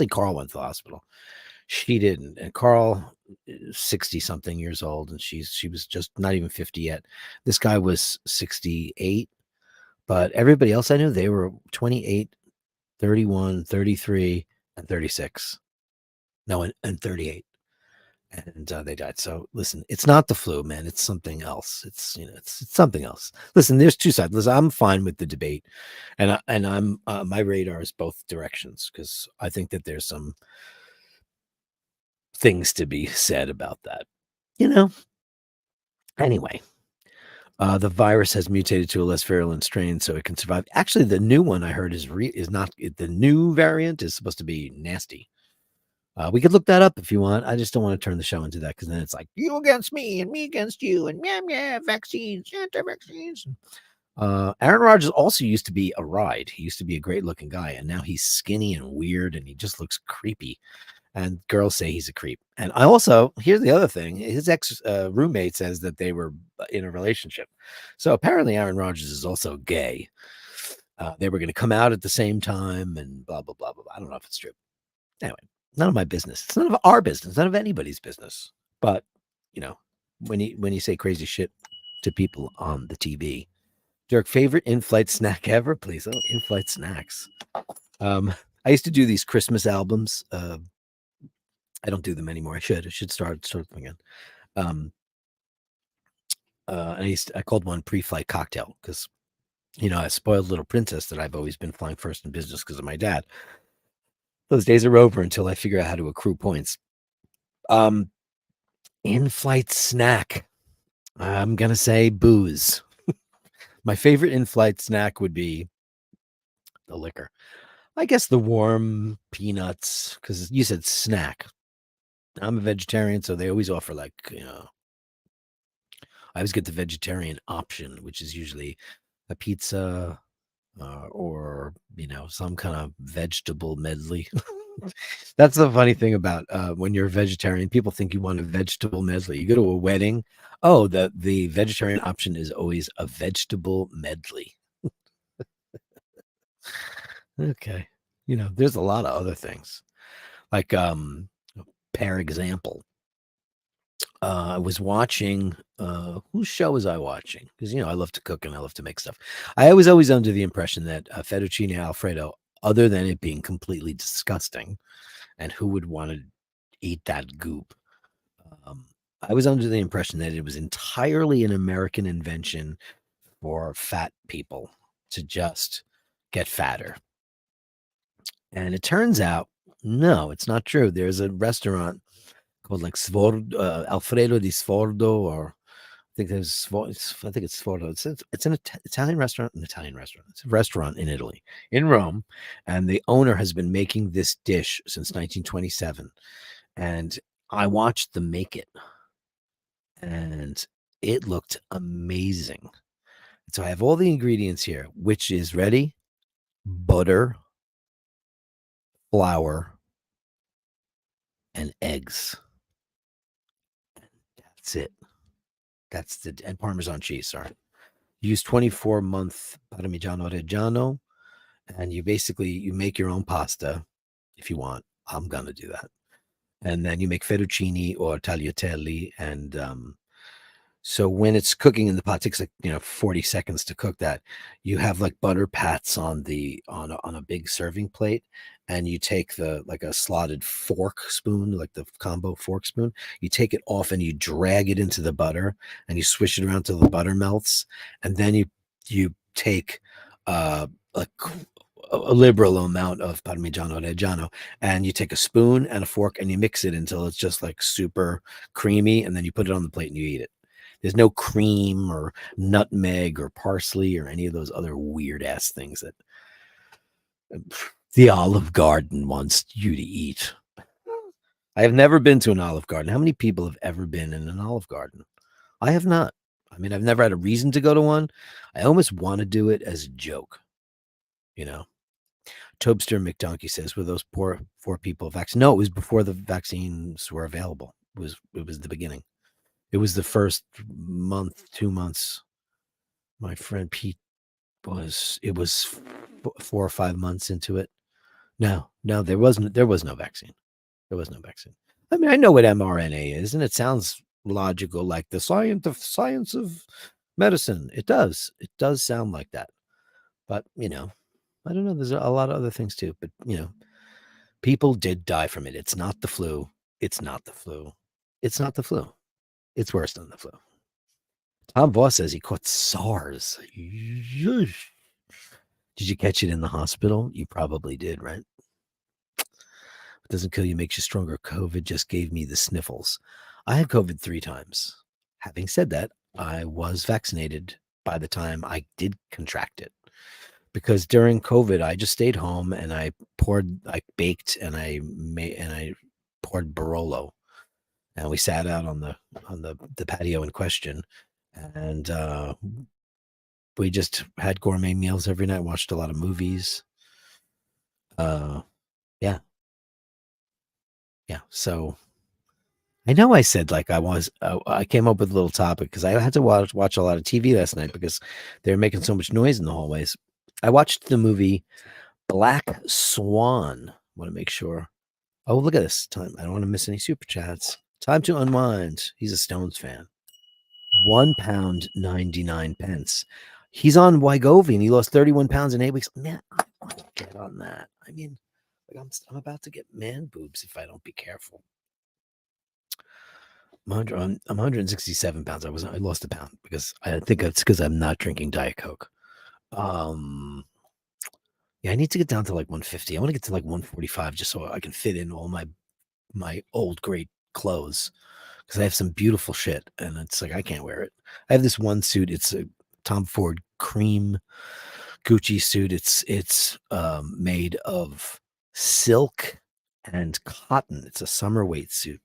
Carl went to the hospital. She didn't. And Carl, 60-something years old, and she was just not even 50 yet. This guy was 68. But everybody else I knew, they were 28, 31, 33, and 36. No, and 38. and they died. So listen, it's not the flu, man. It's something else. It's something else. Listen, there's two sides. Listen, I'm fine with the debate, and I'm my radar is both directions because I think that there's some things to be said about that. You know. Anyway, the virus has mutated to a less virulent strain, so it can survive. Actually, the new one I heard is not the new variant is supposed to be nasty. We could look that up if you want. I just don't want to turn the show into that because then it's like you against me and me against you and yeah, vaccines, anti-vaccines. Aaron Rodgers also used to be a ride. He used to be a great looking guy, and now he's skinny and weird, and he just looks creepy. And girls say he's a creep. And I also here's the other thing: his ex roommate says that they were in a relationship. So apparently, Aaron Rodgers is also gay. They were going to come out at the same time, and blah blah blah blah. I don't know if it's true. Anyway, none of my business. It's none of our business. None of anybody's business. But you know, when you say crazy shit to people on the TV, Dirk, favorite in-flight snack ever, please. Oh, in-flight snacks. I used to do these Christmas albums. I don't do them anymore. I should start them again. I called one pre-flight cocktail because a spoiled little princess that I've always been flying first in business because of my dad. Those days are over until I figure out how to accrue points. In-flight snack. I'm gonna say booze. My favorite in-flight snack would be the liquor. I guess the warm peanuts, because you said snack. I'm a vegetarian, so they always offer I always get the vegetarian option, which is usually a pizza or some kind of vegetable medley. That's the funny thing about when you're a vegetarian. People think you want a vegetable medley. You go to a wedding. Oh, the vegetarian option is always a vegetable medley. Okay. There's a lot of other things. Like, per example, I was watching, whose show was I watching? Because, I love to cook and I love to make stuff. I was always under the impression that fettuccine Alfredo, other than it being completely disgusting, and who would want to eat that goop? Um, I was under the impression that it was entirely an American invention for fat people to just get fatter. And it turns out, no, it's not true. There's a restaurant called like Alfredo di Sfordo, or I think it's Sfordo. It's an Italian restaurant, It's a restaurant in Italy, in Rome, and the owner has been making this dish since 1927. And I watched them make it, and it looked amazing. So I have all the ingredients here, which is ready: butter, flour, and eggs. That's it. And Parmesan cheese. Sorry. Use 24-month Parmigiano Reggiano, and you make your own pasta if you want. I'm gonna do that, and then you make fettuccine or tagliatelle, and so when it's cooking in the pot, it takes 40 seconds to cook that. You have like butter pats on a big serving plate, and you take a slotted fork spoon, like the combo fork spoon. You take it off and you drag it into the butter, and you swish it around till the butter melts, and then you take like a liberal amount of Parmigiano Reggiano, and you take a spoon and a fork and you mix it until it's just like super creamy, and then you put it on the plate and you eat it. There's no cream or nutmeg or parsley or any of those other weird ass things that the Olive Garden wants you to eat. I have never been to an Olive Garden. How many people have ever been in an Olive Garden? I have not. I mean, I've never had a reason to go to one. I almost want to do it as a joke. Tobster McDonkey says, were those poor people vaccinated? No, it was before the vaccines were available. It was the beginning. It was the first month, 2 months. My friend Pete it was 4 or 5 months into it. No, there was no vaccine. There was no vaccine. I mean, I know what mRNA is, and it sounds logical, like the science of medicine. It does sound like that. But, I don't know. There's a lot of other things too. But, people did die from it. It's not the flu. It's not the flu. It's not the flu. It's worse than the flu. Tom Voss says he caught SARS. Yeesh. Did you catch it in the hospital? You probably did, right? It doesn't kill you, makes you stronger. COVID just gave me the sniffles. I had COVID 3 times. Having said that, I was vaccinated by the time I did contract it. Because during COVID, I just stayed home and I baked and I poured Barolo, and we sat out on the patio in question, and we just had gourmet meals every night. Watched a lot of movies. Yeah, yeah. So I know I said like I came up with a little topic because I had to watch a lot of TV last night because they were making so much noise in the hallways. I watched the movie Black Swan. Want to make sure. Oh, look at this time. I don't want to miss any super chats. Time to unwind. He's a Stones fan. £1 99 pence. He's on Wegovy and he lost 31 pounds in 8 weeks. Man, I want to get on that. I mean, like I'm about to get man boobs if I don't be careful. I'm 167 pounds. I lost a pound because I think it's because I'm not drinking Diet Coke. Yeah, I need to get down to like 150. I want to get to like 145 just so I can fit in all my old great clothes because I have some beautiful shit and it's like I can't wear it. I have this one suit. It's a Tom Ford cream Gucci suit. It's made of silk and cotton. It's a summer weight suit.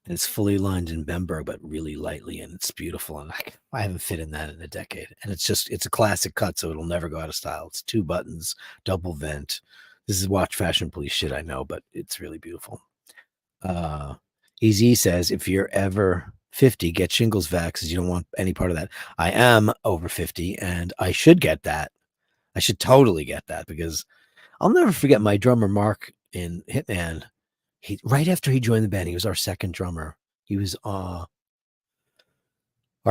And it's fully lined in Bemberg, but really lightly, and it's beautiful. And I haven't fit in that in a decade. And it's a classic cut, so it'll never go out of style. It's 2 buttons, double vent. This is watch fashion police shit, I know, but it's really beautiful. EZ says, if you're ever 50, get shingles vax because you don't want any part of that. I am over 50, and I should get that. I should totally get that because I'll never forget my drummer, Mark, in Hitman. Right after he joined the band, he was our second drummer. He was our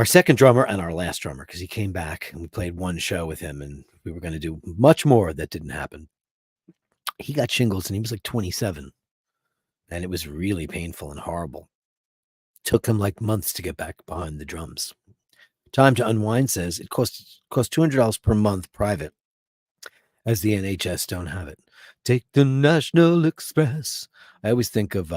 second drummer and our last drummer because he came back and we played one show with him and we were going to do much more that didn't happen. He got shingles and he was like 27 and it was really painful and horrible. Took him like months to get back behind the drums. Time to Unwind says it costs $200 per month private as the NHS don't have it. Take the National Express. I always think of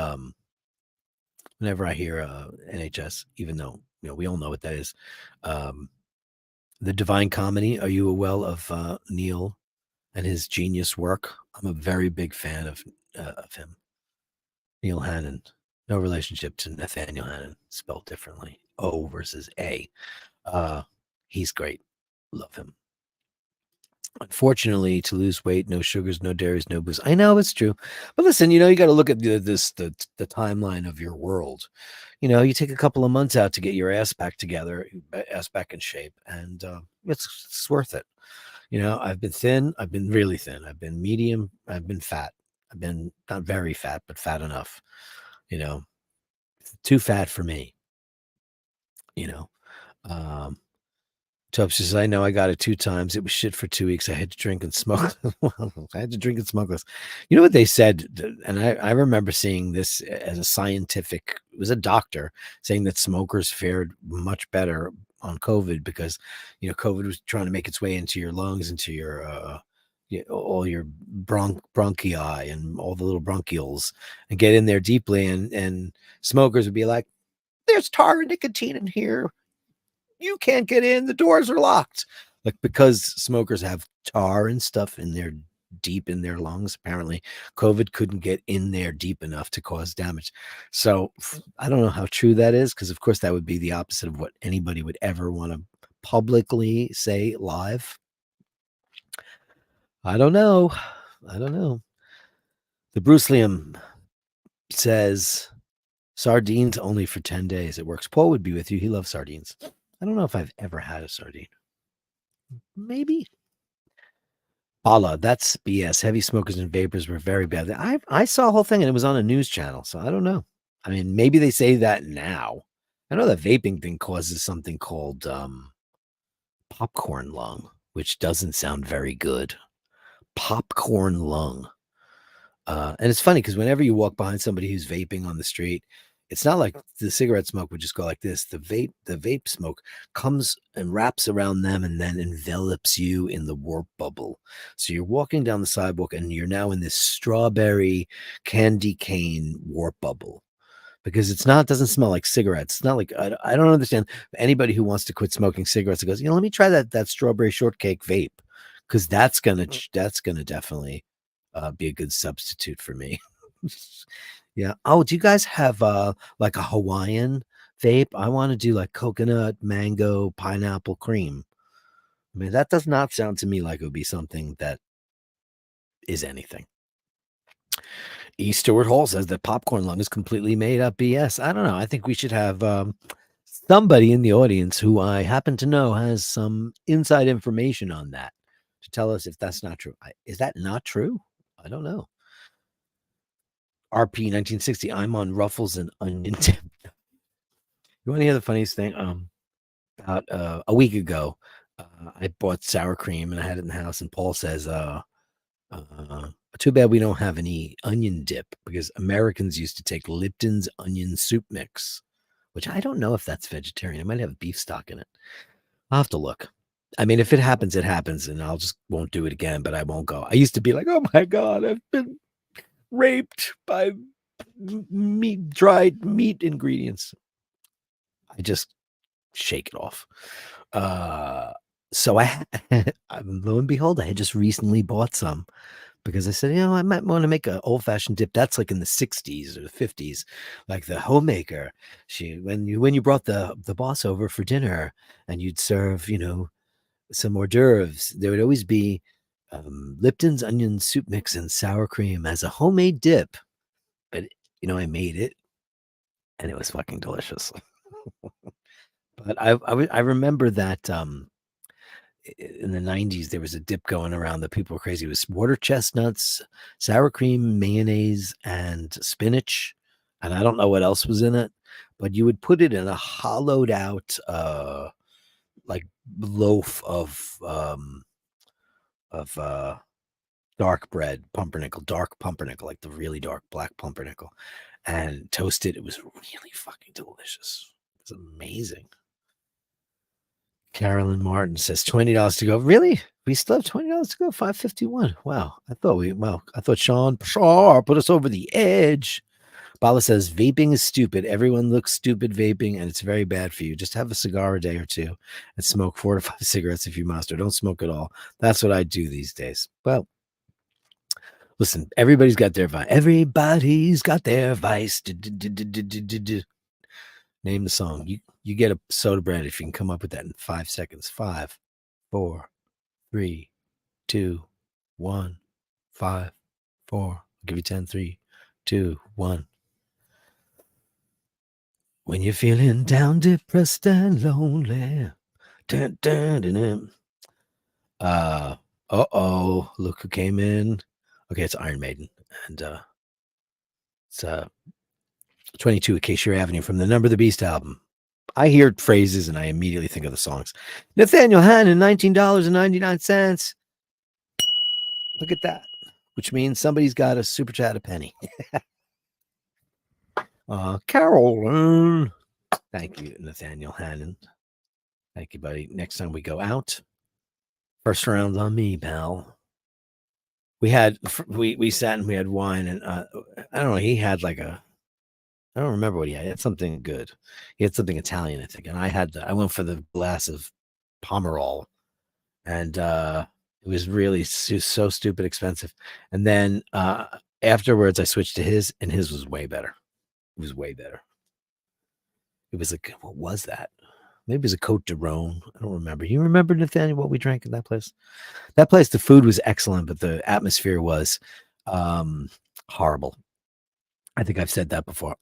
whenever I hear NHS, even though we all know what that is. The Divine Comedy. Are you aware of Neil and his genius work? I'm a very big fan of him. Neil Hannon. No relationship to Nathaniel Hannon, spelled differently. O versus A. He's great. Love him. Unfortunately, to lose weight, no sugars, no dairies, no booze. I know it's true, but listen, you got to look at the timeline of your world. You take a couple of months out to get your ass back together, ass back in shape, and it's worth it. I've been thin, I've been really thin, I've been medium, I've been fat, I've been not very fat, but fat enough. Too fat for me. Um, Tubbs says, I know I got it 2 times. It was shit for 2 weeks. I had to drink and smoke. I had to drink and smoke this. You know what they said? And I remember seeing this as a scientific, it was a doctor saying that smokers fared much better on COVID because, COVID was trying to make its way into your lungs, into your, all your bronchi and all the little bronchioles and get in there deeply. And smokers would be like, there's tar and nicotine in here. You can't get in. The doors are locked. Like because smokers have tar and stuff in there deep in their lungs. Apparently, COVID couldn't get in there deep enough to cause damage. So I don't know how true that is because, of course, that would be the opposite of what anybody would ever want to publicly say live. I don't know. The Bruce Liam says sardines only for 10 days. It works. Paul would be with you. He loves sardines. I don't know if I've ever had a sardine. Maybe. Bala, that's BS. Heavy smokers and vapors were very bad. I saw a whole thing and it was on a news channel, so I don't know. I mean, maybe they say that now. I know that vaping thing causes something called popcorn lung, which doesn't sound very good. Popcorn lung. And it's funny because whenever you walk behind somebody who's vaping on the street, It's not like the cigarette smoke would just go like this. The vape smoke comes and wraps around them and then envelops you in the warp bubble. So you're walking down the sidewalk and you're now in this strawberry candy cane warp bubble. Because doesn't smell like cigarettes. It's not like I don't understand anybody who wants to quit smoking cigarettes and goes, let me try that strawberry shortcake vape, because that's gonna definitely be a good substitute for me. Yeah. Oh, do you guys have like a Hawaiian vape? I want to do like coconut, mango, pineapple, cream. I mean, that does not sound to me like it would be something that is anything. E. Stewart Hall says that popcorn lung is completely made up BS. I don't know. I think we should have somebody in the audience who I happen to know has some inside information on that to tell us if that's not true. Is that not true? I don't know. RP 1960. I'm on Ruffles and onion dip. You want to hear the funniest thing? About a week ago, I bought sour cream and I had it in the house, and Paul says, too bad we don't have any onion dip, because Americans used to take Lipton's onion soup mix, which I don't know if that's vegetarian. It might have beef stock in it. I'll have to look. I mean, if it happens, it happens, and I'll just won't do it again, but I won't go. I used to be like, oh my God, I've been raped by dried meat ingredients. I just shake it off. So lo and behold, I had just recently bought some, because I said, I might want to make an old-fashioned dip. That's like in the 60s or the 50s, like the homemaker. When you brought the boss over for dinner and you'd serve, some hors d'oeuvres, there would always be Lipton's onion soup mix and sour cream as a homemade dip. But, I made it, and it was fucking delicious. But I remember that in the 90s, there was a dip going around that people were crazy. It was water chestnuts, sour cream, mayonnaise, and spinach. And I don't know what else was in it, but you would put it in a hollowed out, like loaf of dark bread, dark pumpernickel, like the really dark black pumpernickel, and toast it. It was really fucking delicious. It was amazing. Carolyn Martin says $20 to go. Really? We still have $20 to go. $5.51. Wow. I thought Sean put us over the edge. Bala says vaping is stupid. Everyone looks stupid vaping, and it's very bad for you. Just have a cigar a day or two and smoke 4 to 5 cigarettes if you must, or don't smoke at all. That's what I do these days. Well, listen, everybody's got their vice. Everybody's got their vice. Name the song. You get a soda brand if you can come up with that in 5 seconds. 5, 4, 3, 2, 1, 5, 4. I'll give you 10, 3, 2, 1. When you're feeling down, depressed, and lonely. Dun, dun, dun, dun. Look who came in. Okay, it's Iron Maiden. And it's 22 Acacia Avenue from the Number of the Beast album. I hear phrases and I immediately think of the songs. Nathaniel Hannon, $19.99. Look at that. Which means somebody's got a super chat a penny. Carolyn. Thank you, Nathaniel Hannon. Thank you, buddy. Next time we go out, first round's on me, pal. We sat and we had wine, and I don't know. He had like I don't remember what he had. He had something good. He had something Italian, I think. And I went for the glass of Pomerol, and it was really so stupid expensive. And then afterwards, I switched to his, and his was way better. It was way better. It was like, what was that? Maybe it was a Cote de Rhone. I don't remember. You remember, Nathaniel, what we drank in that place? That place, the food was excellent, but the atmosphere was horrible. I think I've said that before.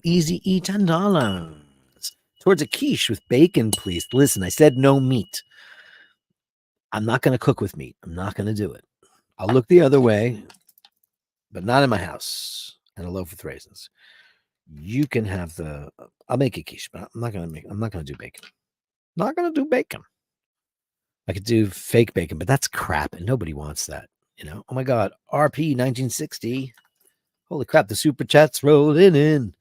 Easy E, $10. Towards a quiche with bacon, please. Listen, I said no meat. I'm not going to cook with meat. I'm not going to do it. I'll look the other way, but not in my house. And a loaf with raisins. You can have I'll make a quiche, but I'm not going to do bacon. Not going to do bacon. I could do fake bacon, but that's crap, and nobody wants that. Oh my God. RP 1960. Holy crap, the super chat's rolling in.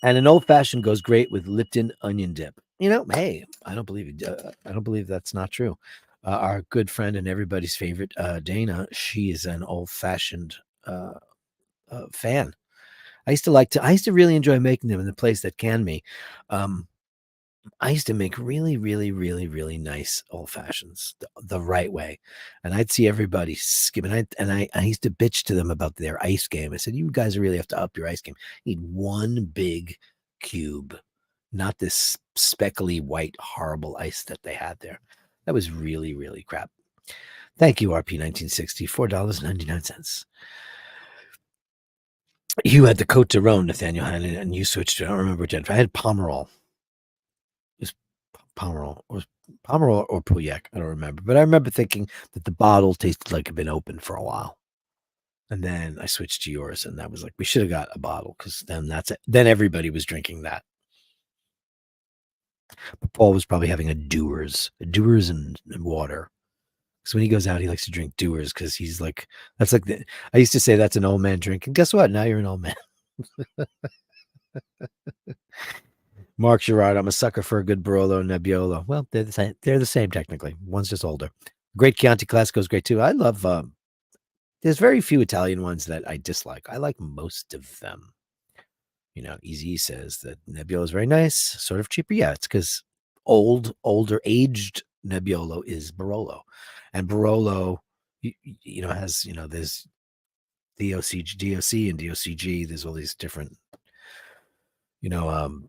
And an old fashioned goes great with Lipton onion dip. Hey, I don't believe it. I don't believe that's not true. Our good friend and everybody's favorite, Dana, she is an old fashioned uh, fan. I used to really enjoy making them in the place that canned me. Um, I used to make really, really, really, really nice old fashions the right way, and I'd see everybody skipping. I used to bitch to them about their ice game. I said, "You guys really have to up your ice game. You need one big cube, not this speckly white horrible ice that they had there. That was really, really crap." Thank you, RP 1960, $4.99. You had the Cote de Rhone, Nathaniel had it, and you switched to, I don't remember, Jennifer. I had Pomerol. It was Pomerol or Pauillac. I don't remember. But I remember thinking that the bottle tasted like it had been open for a while. And then I switched to yours, and that was like, we should have got a bottle because then that's it. Then everybody was drinking that. But Paul was probably having a Dewar's and water. So when he goes out, he likes to drink Dewar's because he's like, that's like I used to say that's an old man drink. And guess what? Now you're an old man. Mark Gerard, I'm a sucker for a good Barolo and Nebbiolo. Well, they're the same. They're the same technically. One's just older. Great Chianti Classico is great too. I love. There's very few Italian ones that I dislike. I like most of them. Easy says that Nebbiolo is very nice, sort of cheaper. Yeah, it's because older, aged Nebbiolo is Barolo, and Barolo, has there's DOC and DOCG. There's all these different you know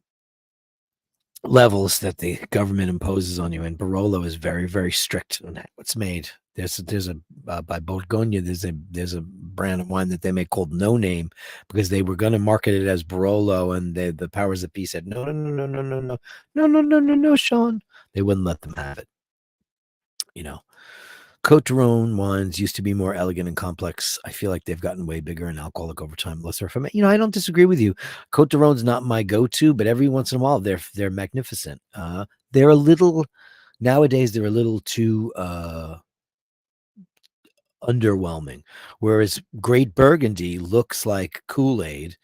levels that the government imposes on you, and Barolo is very, very strict on what's made. There's a by Borgogna. There's a brand of wine that they make called No Name because they were going to market it as Barolo, and the powers that be said no, no, no, no, no, no, no, no, no, no, no, no, Sean. They wouldn't let them have it. You know, Cote de Rhone wines used to be more elegant and complex. I feel like they've gotten way bigger and alcoholic over time. Lesser from it. I don't disagree with you. Cote de Rhone's not my go-to, but every once in a while they're magnificent. They're a little nowadays. They're a little too underwhelming. Whereas Great Burgundy looks like Kool-Aid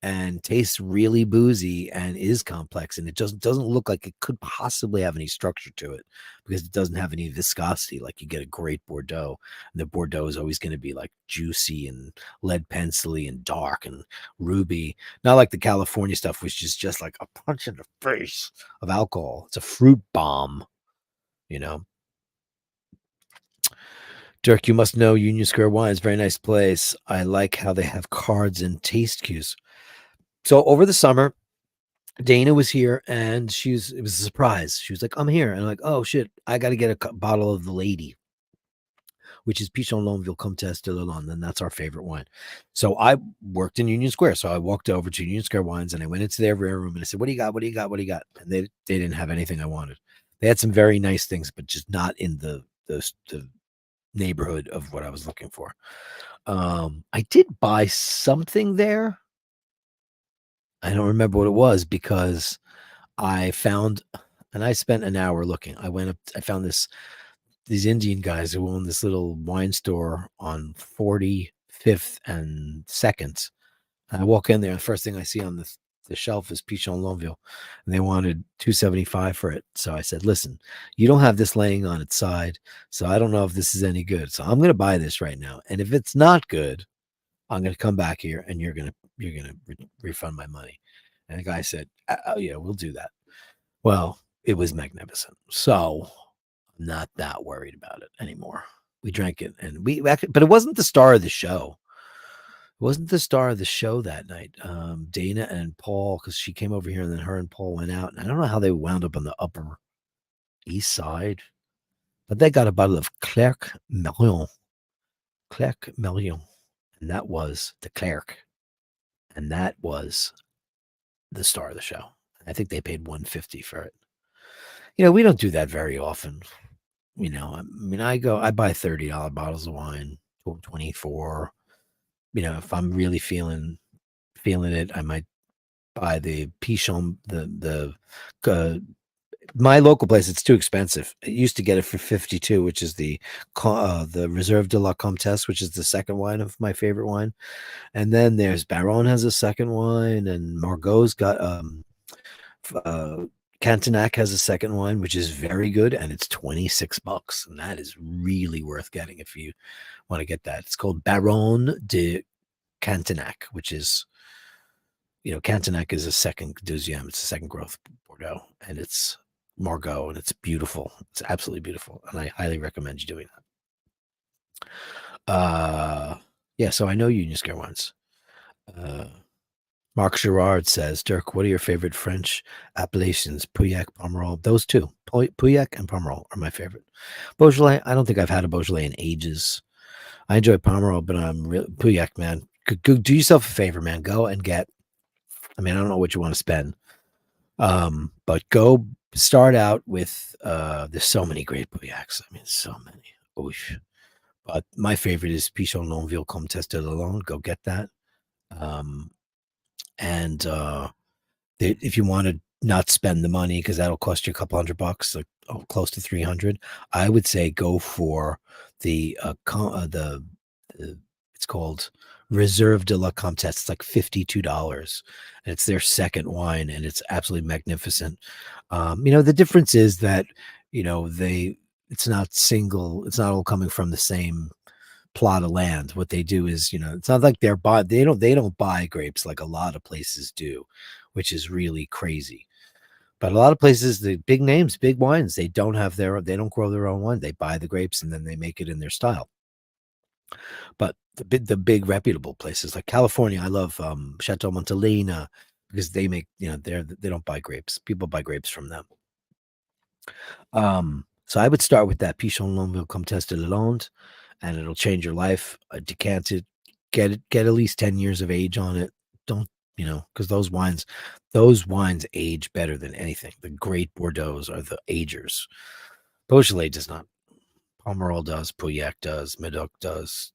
and tastes really boozy and is complex, and it doesn't look like it could possibly have any structure to it because it doesn't have any viscosity like you get a great Bordeaux. And the Bordeaux is always going to be like juicy and lead pencily and dark and ruby, not like the California stuff, which is just like a punch in the face of alcohol. It's a fruit bomb, you know. Dirk, you must know Union Square Wines. Very nice place. I like how they have cards and taste cues. So over the summer, Dana was here and it was a surprise. She was like, I'm here. And I'm like, oh shit, I got to get a bottle of the lady, which is Pichon Longueville Comtesse de Lalonde. And that's our favorite wine. So I worked in Union Square. So I walked over to Union Square Wines and I went into their rare room and I said, what do you got? What do you got? What do you got? And they didn't have anything I wanted. They had some very nice things, but just not in the neighborhood of what I was looking for. I did buy something there. I don't remember what it was because I found, and I spent an hour looking. I went up, I found these Indian guys who own this little wine store on 45th and 2nd. And I walk in there, and the first thing I see on the shelf is Pichon Longueville, and they wanted $275 for it. So I said, listen, you don't have this laying on its side, so I don't know if this is any good. So I'm going to buy this right now. And if it's not good, I'm going to come back here and you're going to refund my money. And the guy said, oh yeah, we'll do that. Well, it was magnificent. So I'm not that worried about it anymore. We drank it and but it wasn't the star of the show. It wasn't the star of the show that night. Dana and Paul, because she came over here and then her and Paul went out. And I don't know how they wound up on the Upper East Side, but they got a bottle of Clerc Melion. Clerc Melion. And that was the Clerc. And that was the star of the show. I think they paid $150 for it. We don't do that very often. I mean, I buy $30 bottles of wine, 24. If I'm really feeling it, I might buy the Pichon, the My local place, it's too expensive. I used to get it for 52, which is the Reserve de la Comtesse, which is the second wine of my favorite wine. And then there's Baron has a second wine, and Margot's got uh Cantenac has a second wine, which is very good, and it's $26, and that is really worth getting if you want to get that. It's called Baron de Cantenac, which is, Cantenac is a second deuxième. It's a second growth Bordeaux, and it's Margaux, and it's beautiful. It's absolutely beautiful, and I highly recommend you doing that. Yeah, so I know Union Square wines. Marc Girard says, Dirk, what are your favorite French appellations? Pauillac, Pomerol. Those two, Pauillac and Pomerol, are my favorite. Beaujolais, I don't think I've had a Beaujolais in ages. I enjoy Pomerol, but I'm real Pauillac, man. Go do yourself a favor, man. Go and get. I mean, I don't know what you want to spend, but go start out with. There's so many great Pauillacs. I mean, so many. Oosh. But my favorite is Pichon Longueville Comtesse de Lalonde. Go get that. And if you want to not spend the money, because that'll cost you a couple $100, like close to 300, I would say go for the it's called Reserve de la Comtesse. It's like $52, and it's their second wine, and it's absolutely magnificent. The difference is that it's not single. It's not all coming from the same plot of land. What they do is, it's not like they don't buy grapes like a lot of places do, which is really crazy. But a lot of places, the big names, big wines, they don't grow their own wine. They buy the grapes and then they make it in their style. But the big reputable places like California, I love Chateau Montelena, because they make, they don't buy grapes. People buy grapes from them. So I would start with that Pichon Longueville Comtesse de Lalonde, and it'll change your life. Decant it, get at least 10 years of age on it. Don't, because those wines age better than anything. The great Bordeaux are the agers. Beaujolais does not. Pomerol does, Pauillac does, Medoc does.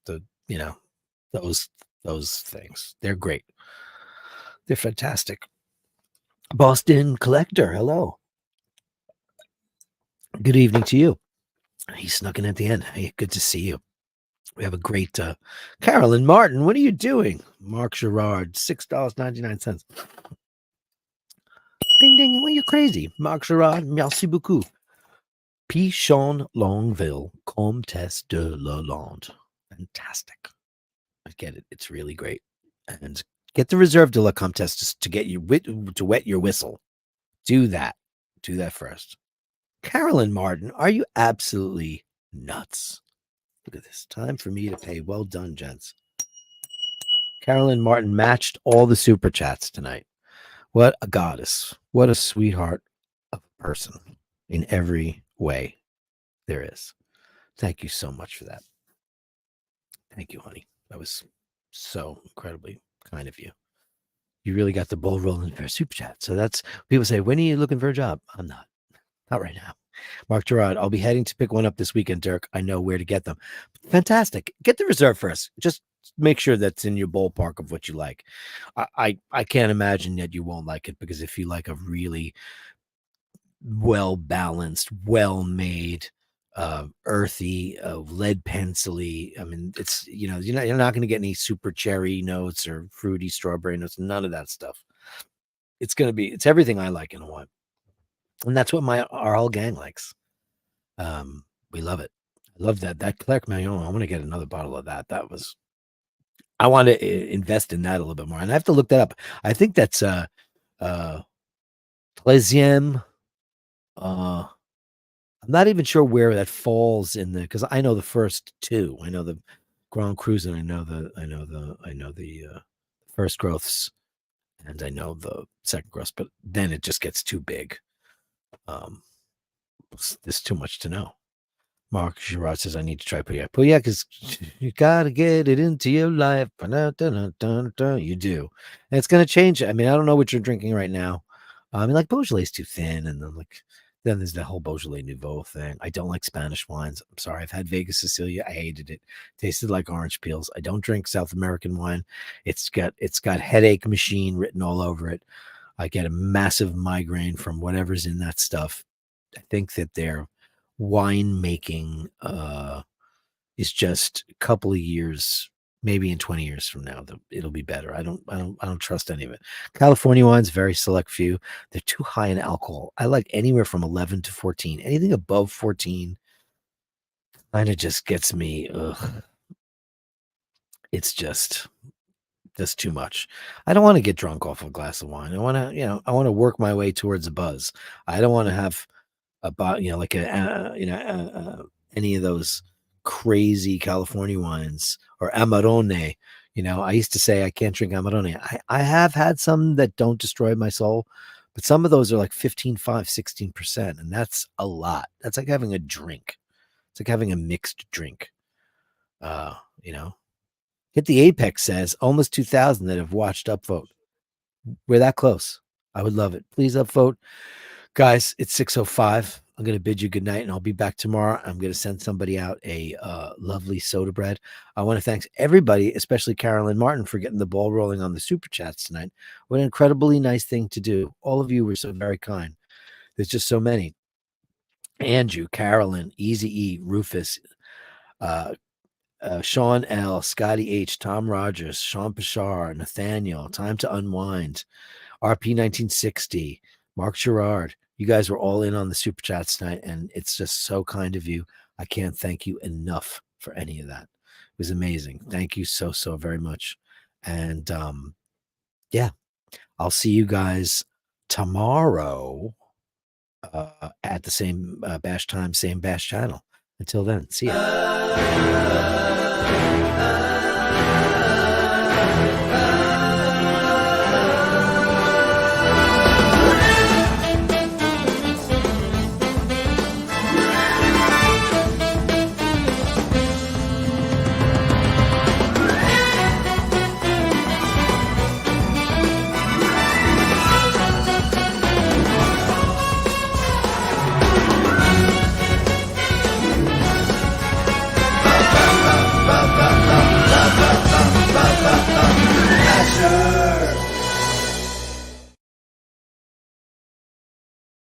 Those things. They're great. They're fantastic. Boston Collector, hello. Good evening to you. He snuck in at the end. Hey, good to see you. We have a great Carolyn Martin. What are you doing? Marc Girard, $6.99. Ding ding. Well, you're crazy. Marc Girard, merci beaucoup. Pichon Longueville Comtesse de Lalonde. Fantastic. I get it. It's really great. And get the Reserve de la Comtesse just to get you to wet your whistle. Do that. Do that first. Carolyn Martin, are you absolutely nuts? Look at this. Time for me to pay. Well done, gents. Carolyn Martin matched all the super chats tonight. What a goddess. What a sweetheart of a person in every way there is. Thank you so much for that. Thank you, honey. That was so incredibly kind of you. You really got the ball rolling for a super chat. So that's, people say, when are you looking for a job? I'm not right now. Marc Girard, I'll be heading to pick one up this weekend, Dirk. I know where to get them. Fantastic. Get the Reserve first. Just make sure that's in your ballpark of what you like. I can't imagine that you won't like it, because if you like a really well-balanced, well-made, earthy, lead pencil-y, I mean, it's, you're not going to get any super cherry notes or fruity strawberry notes, none of that stuff. It's everything I like in a wine. And that's what our whole gang likes. We love it. I love that Clerc Magnon. I want to get another bottle of that. I want to invest in that a little bit more. And I have to look that up. I think that's 13e. I'm not even sure where that falls in because I know the first two. I know the Grand Crus, and I know the first growths, and I know the second growths, but then it just gets too big. There's too much to know. Marc Girard says, I need to try Pauillac. Pauillac, because you got to get it into your life. You do. And it's going to change. I mean, I don't know what you're drinking right now. I mean, like Beaujolais is too thin. And then there's the whole Beaujolais Nouveau thing. I don't like Spanish wines. I'm sorry. I've had Vega Sicilia. I hated it. Tasted like orange peels. I don't drink South American wine. It's got headache machine written all over it. I get a massive migraine from whatever's in that stuff. I think that their wine making is just a couple of years, maybe in 20 years from now, it'll be better. I don't trust any of it. California wines, very select few. They're too high in alcohol. I like anywhere from 11 to 14. Anything above 14 kind of just gets me. Ugh, it's just too much. I don't want to get drunk off a glass of wine. I want to, I want to work my way towards a buzz. I don't want to have about like any of those crazy California wines or Amarone. I used to say I can't drink Amarone. I have had some that don't destroy my soul, but some of those are like 15.5, 16%, and that's a lot. That's like having a drink. It's like having a mixed drink. Uh, you know. Hit the Apex says almost 2,000 that have watched Upvote. We're that close. I would love it. Please upvote. Guys, it's 6:05. I'm going to bid you good night, and I'll be back tomorrow. I'm going to send somebody out a lovely soda bread. I want to thank everybody, especially Carolyn Martin, for getting the ball rolling on the super chats tonight. What an incredibly nice thing to do. All of you were so very kind. There's just so many. Andrew, Carolyn, Easy E, Rufus, Sean L, Scotty H, Tom Rogers, Sean Pashar, Nathaniel, Time to Unwind, RP 1960, Mark Gerard. You guys were all in on the super chats tonight, and it's just so kind of you. I can't thank you enough for any of that. It was amazing. Thank you so, so very much. And yeah, I'll see you guys tomorrow at the same bash time, same bash channel. Until then, see ya.